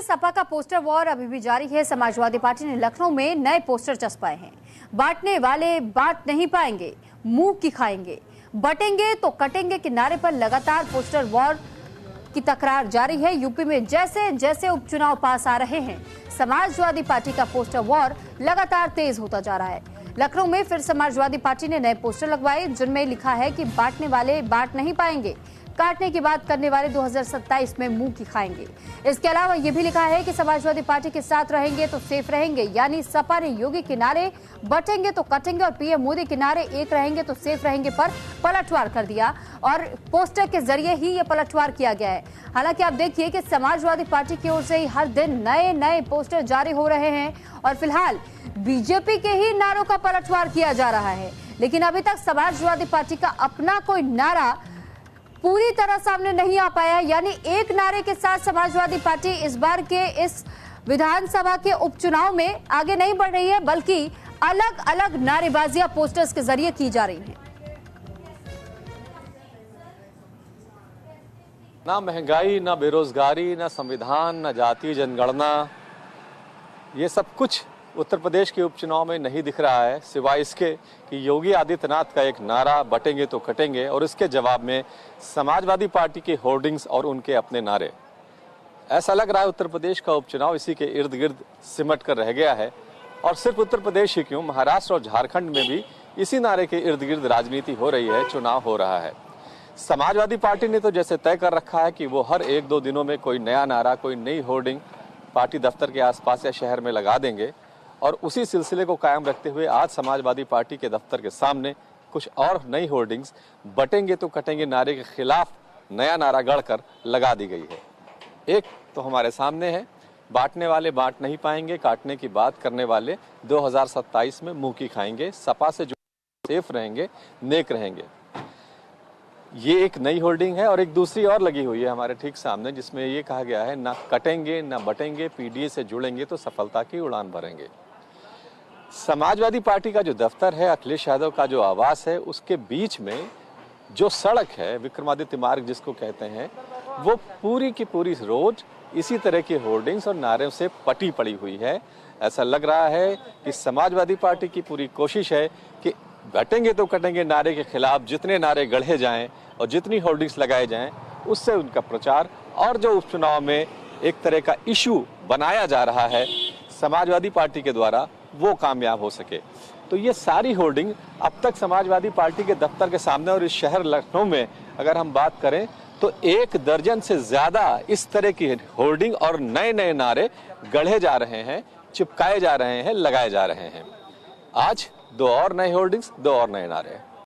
में सपा का poster war अभी भी जारी है। समाजवादी पार्टी ने लखनऊ में नए पोस्टर चस्पाए हैं। बांटने वाले बांट नहीं पाएंगे, मुंह की खाएंगे, बटेंगे तो कटेंगे के नारे पर लगातार पोस्टर वॉर की तकरार जारी है। यूपी में जैसे जैसे उपचुनाव पास आ रहे हैं, समाजवादी पार्टी का पोस्टर वॉर लगातार तेज होता जा रहा है। लखनऊ में फिर समाजवादी पार्टी ने नए पोस्टर लगवाए, जिनमें लिखा है कि बांटने वाले बांट नहीं पाएंगे, काटने की बात करने वाले 2027 में मुंह की खाएंगे। इसके अलावा यह भी लिखा है कि समाजवादी पार्टी के साथ रहेंगे तो सेफ रहेंगे, यानी सपा ने योगी किनारे बटेंगे तो कटेंगे और पीएम मोदी किनारे एक रहेंगे तो सेफ रहेंगे पर पलटवार कर दिया और पोस्टर के जरिए ही ये पलटवार किया गया है। हालांकि आप देखिए कि समाजवादी पार्टी की ओर से ही हर दिन नए नए पोस्टर जारी हो रहे हैं और फिलहाल बीजेपी के ही नारों का पलटवार किया जा रहा है, लेकिन अभी तक समाजवादी पार्टी का अपना कोई नारा पूरी तरह सामने नहीं आ पाया। यानी एक नारे के साथ समाजवादी पार्टी इस बार के इस विधानसभा के उपचुनाव में आगे नहीं बढ़ रही है, बल्कि अलग अलग नारेबाजियां पोस्टर्स के जरिए की जा रही हैं। ना महंगाई, ना बेरोजगारी, ना संविधान, ना जातीय जनगणना, ये सब कुछ उत्तर प्रदेश के उपचुनाव में नहीं दिख रहा है, सिवाय इसके कि योगी आदित्यनाथ का एक नारा बटेंगे तो कटेंगे और इसके जवाब में समाजवादी पार्टी के होर्डिंग्स और उनके अपने नारे। ऐसा लग रहा है उत्तर प्रदेश का उपचुनाव इसी के इर्द गिर्द सिमट कर रह गया है। और सिर्फ उत्तर प्रदेश ही क्यों, महाराष्ट्र और झारखंड में भी इसी नारे के इर्द गिर्द राजनीति हो रही है, चुनाव हो रहा है। समाजवादी पार्टी ने तो जैसे तय कर रखा है कि वो हर एक दो दिनों में कोई नया नारा, कोई नई होर्डिंग पार्टी दफ्तर के आसपास या शहर में लगा देंगे, और उसी सिलसिले को कायम रखते हुए आज समाजवादी पार्टी के दफ्तर के सामने कुछ और नई होर्डिंग्स बटेंगे तो कटेंगे नारे के खिलाफ नया नारा गढ़कर लगा दी गई है। एक तो हमारे सामने है, बांटने वाले बांट नहीं पाएंगे, काटने की बात करने वाले 2027 में मुंह की खाएंगे, सपा से जो सेफ रहेंगे, नेक रहेंगे। ये एक नई होर्डिंग है और एक दूसरी और लगी हुई है हमारे ठीक सामने, जिसमें ये कहा गया है, ना कटेंगे ना बटेंगे, पीडीए से जुड़ेंगे तो सफलता की उड़ान भरेंगे। समाजवादी पार्टी का जो दफ्तर है, अखिलेश यादव का जो आवास है, उसके बीच में जो सड़क है, विक्रमादित्य मार्ग जिसको कहते हैं, वो पूरी की पूरी रोड इसी तरह के होर्डिंग्स और नारों से पटी पड़ी हुई है। ऐसा लग रहा है कि समाजवादी पार्टी की पूरी कोशिश है कि बटेंगे तो कटेंगे नारे के खिलाफ जितने नारे गढ़े जाएं और जितनी होर्डिंग्स लगाए जाएं, उससे उनका प्रचार और जो उपचुनाव में एक तरह का इशू बनाया जा रहा है समाजवादी पार्टी के द्वारा, वो कामयाब हो सके। तो ये सारी होर्डिंग अब तक समाजवादी पार्टी के दफ्तर के सामने और इस शहर लखनऊ में अगर हम बात करें तो 1 दर्जन से ज्यादा इस तरह की होर्डिंग और नए नए नारे गढ़े जा रहे हैं, चिपकाए जा रहे हैं, लगाए जा रहे हैं। आज 2 और नए होर्डिंग्स, 2 और नए नारे।